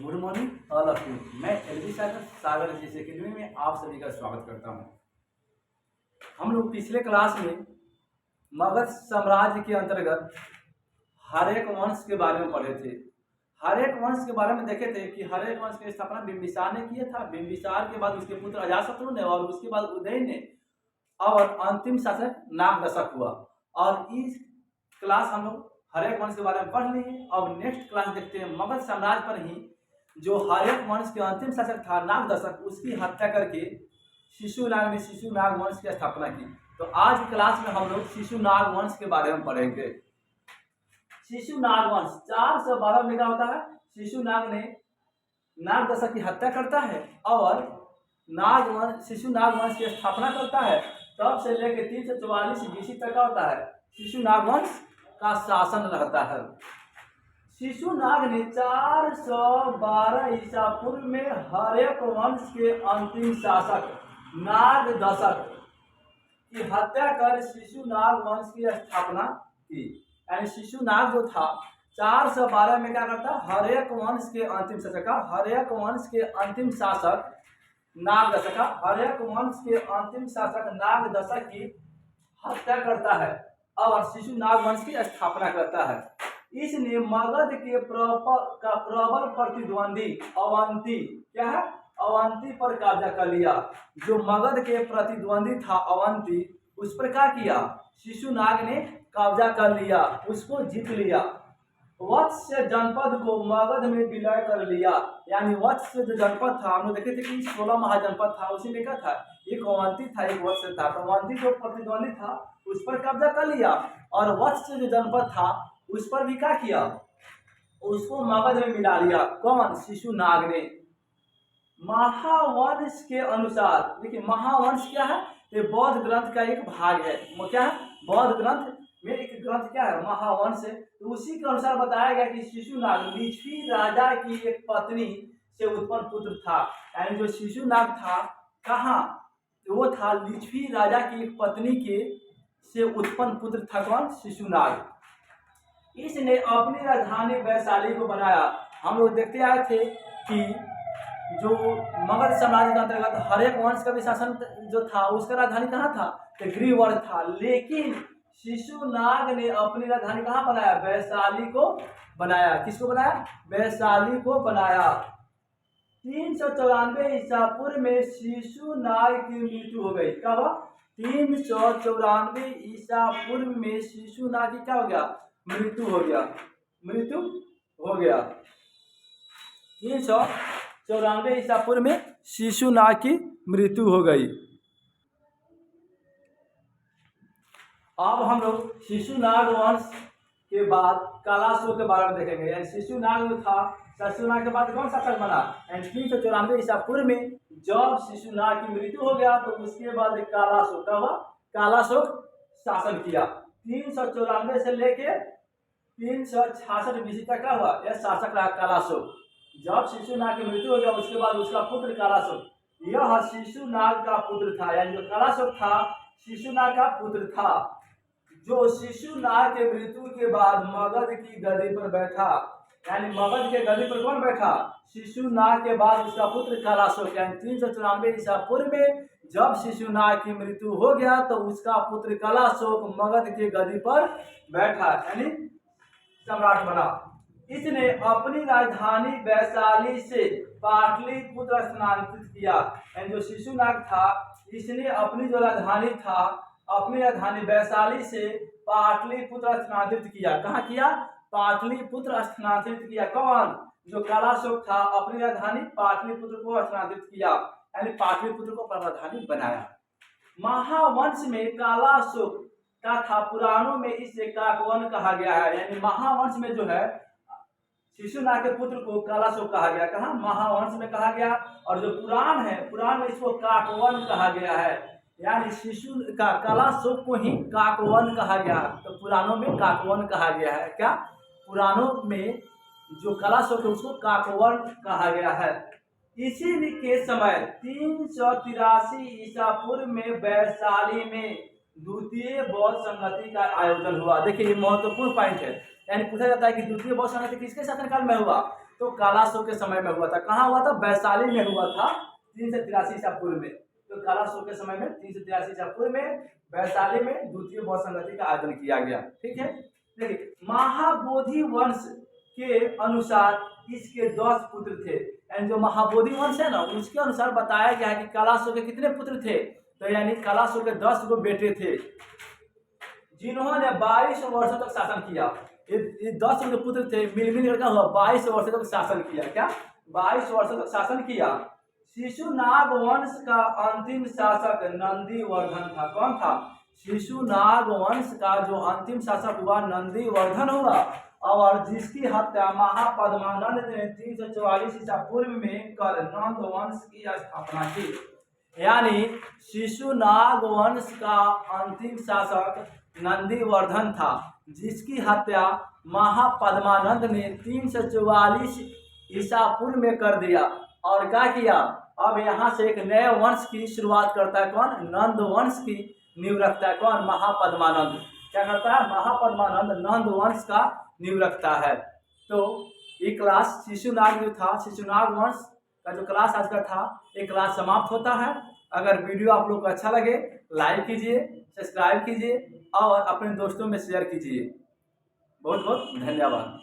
Good morning all of you. मैं LB सागर जी academy में आप सभी का स्वागत करता हूं। हम लोग पिछले क्लास में मगध साम्राज्य के अंतर्गत हर्यक वंश के बारे में पढ़े थे। हर्यक वंश के बारे में देखे थे कि हर्यक वंश की स्थापना बिंबिसार ने किया था। बिंबिसार के बाद उसके पुत्र अजातशत्रु ने और उसके बाद उदय ने और अंतिम शासक नागदशक हुआ। और इस क्लास हम लोग हर्यक वंश के बारे में पढ़ लिए। अब नेक्स्ट क्लास देखते हैं मगध साम्राज्य पर ही जो हर्यक वंश के अंतिम शासक था नागदशक, उसकी हत्या करके शिशुनाग ने शिशुनाग वंश की स्थापना की। तो आज क्लास में हम लोग शिशुनाग वंश के बारे में पढ़ेंगे। शिशुनाग वंश 412 में क्या होता है, शिशुनाग ने नागदशक की हत्या करता है और शिशुनाग वंश की स्थापना करता है। तब से लेकर 344 बीसी तक का होता है शिशुनाग वंश का शासन रहता है। शिशुनाग ने 412 ईसा पूर्व में हर्यक वंश के अंतिम शासक नागदशक की हत्या कर शिशुनाग वंश की स्थापना की। यानी शिशुनाग जो था 412 में क्या करता, हर्यक वंश के अंतिम शासक हर्यक वंश के अंतिम शासक नागदशक हर्यक वंश के अंतिम शासक नागदशक की हत्या करता है और शिशुनाग वंश की स्थापना करता है। इसने मगध के प्रबल प्रतिद्वंदी अवंती क्या है, अवंती पर कब्जा कर लिया। जो मगध के प्रतिद्वंदी था अवंती, उस पर क्या किया, शिशुनाग ने कब्जा कर लिया, उसको जीत लिया। वत्स्य जनपद को मगध में विलय कर लिया। यानी वत्स्य जो जनपद था, हम लोग देखे थे कि 16 महाजनपद था, उसी में क्या था, एक अवंती था एक वत्स्य था। तो अवंती जो प्रतिद्वंदी था उस पर कब्जा कर लिया और वत्स्य जो जनपद था उस पर भी क्या किया, उसको मगध में मिला लिया। कौन, शिशुनाग ने। महावंश के अनुसार, देखिए महावंश क्या है, ये बौद्ध ग्रंथ का एक भाग है। क्या है, बौद्ध ग्रंथ में एक ग्रंथ क्या है, महावंश है। तो उसी के अनुसार बताया गया कि शिशुनाग लिच्छवी राजा की एक पत्नी से उत्पन्न पुत्र था। यानी जो शिशुनाग था कहाँ, वो था लिच्छवी राजा की एक पत्नी के से उत्पन्न पुत्र था। कौन, शिशुनाग। इसने अपनी राजधानी वैशाली को बनाया। हम लोग देखते आए थे कि जो मगध साम्राज्य के अंतर्गत हर्यक वंश का भी शासन जो था, उसका राजधानी कहाँ था, तो गृहवर था। लेकिन शिशुनाग ने अपनी राजधानी कहाँ बनाया, वैशाली को बनाया। किसको बनाया, वैशाली को बनाया। 394 ईसा पूर्व में शिशुनाग की मृत्यु हो गई। कब, 394 ईसा पूर्व में शिशुनाग की क्या हो गया, मृत्यु हो गया। 394 ईसा पूर्व में शिशुनाग की मृत्यु हो गई। अब हम लोग शिशुनाग वंश के बाद कालाशोक के बारे में देखेंगे। यानी शिशुनाग जो था, शिशुनाग के बाद कौन शासक बना, 394 ईसा पूर्व में जब शिशुनाग की मृत्यु हो गया तो उसके बाद कालाशोक का हुआ, कालाशोक शासन किया। 394 से लेके 366 बीसी तक का हुआ यह शासक रहा कालाशोक। जब शिशुनाग की मृत्यु हो गया उसके बाद उसका पुत्र कालाशोक, यह शिशुनाग का पुत्र था। यानी जो कालाशोक था शिशुनाग का पुत्र था, जो शिशुनाग के मृत्यु के बाद मगध की गद्दी पर बैठा। यानी मगध के गद्दी पर कौन बैठा, शिशुनाग के बाद उसका पुत्र कालाशोक। यानी 394 ईसा पूर्व में जब शिशुनाग की मृत्यु हो गया तो उसका पुत्र कालाशोक मगध के गद्दी पर बैठा, यानी सम्राट बना। इसने अपनी राजधानी वैशाली से पाटलिपुत्र स्थानांतरित किया। यानी जो शिशुनाग था इसने अपनी जो राजधानी था, अपनी राजधानी वैशाली से पाटलिपुत्र स्थानांतरित किया। कहाँ किया, पाटलिपुत्र स्थानांतरित किया। कौन, जो कालाशोक था अपनी राजधानी पाटलिपुत्र को स्थानांतरित किया, यानी पाटलिपुत्र को राजधानी बनाया। महावंश में कालाशोक का था, पुराणों में इसे काकवन कहा गया है। यानी महावंश में जो है शिशुनाग के पुत्र को कालाशोक कहा गया। कहा, महावंश में कहा गया। और जो पुराण है, पुराण में इसको काकवन कहा गया है। यानी शिशु का कालाशोक को ही काकवन कहा गया। तो पुराणों में काकवन कहा गया है। क्या, पुराणों में जो कालाशोक है उसको काकवन कहा गया है। इसी के समय 383 ईसा पूर्व में वैशाली में द्वितीय बौद्ध संगति का आयोजन हुआ। देखिए ये महत्वपूर्ण पॉइंट है। यानी पूछा जाता है कि द्वितीय बौद्ध संगति किसके शासनकाल में हुआ, तो कालाशोक के समय में हुआ था। कहाँ हुआ था? वैशाली में हुआ था 383 ईसा पूर्व में। तो कालाशोक के समय में 383 ईसा पूर्व में वैशाली में द्वितीय बौद्ध संगति का आयोजन किया गया। ठीक है, देखिए महाबोधि वंश के अनुसार इसके 10 पुत्र थे। एंड जो महाबोधि वंश है ना, उसके अनुसार बताया गया है कि कालाशोक के कितने पुत्र थे? तो यानी कालाशोक के 10 गो बेटे थे जिन्होंने 22 वर्षों तक शासन किया। ये 10 जो पुत्र थे मिल कर हुआ 22 वर्षों तक शासन किया। क्या? 22 वर्षों तक शासन किया। शिशुनाग वंश का अंतिम शासक नंदीवर्धन था। कौन था? शिशुनाग वंश का जो अंतिम शासक हुआ नंदीवर्धन हुआ, और जिसकी हत्या महापद्मानंद ने 344 ईसा पूर्व में कर नंद वंश की स्थापना की। यानी शिशुनाग वंश का अंतिम शासक नंदीवर्धन था, जिसकी हत्या महापद्मानंद ने 344 ईसा पूर्व में कर दिया। और क्या किया? अब यहाँ से एक नए वंश की शुरुआत करता है। कौन? नंद वंश की नींव रखता है। कौन? महापद्मानंद। क्या करता है? महापद्मानंद नंद वंश का नींव रखता है। तो ये क्लास शिशुनाग जो था, शिशुनाग वंश का जो क्लास आज का था, ये क्लास समाप्त होता है। अगर वीडियो आप लोग को अच्छा लगे लाइक कीजिए, सब्सक्राइब कीजिए और अपने दोस्तों में शेयर कीजिए। बहुत बहुत धन्यवाद।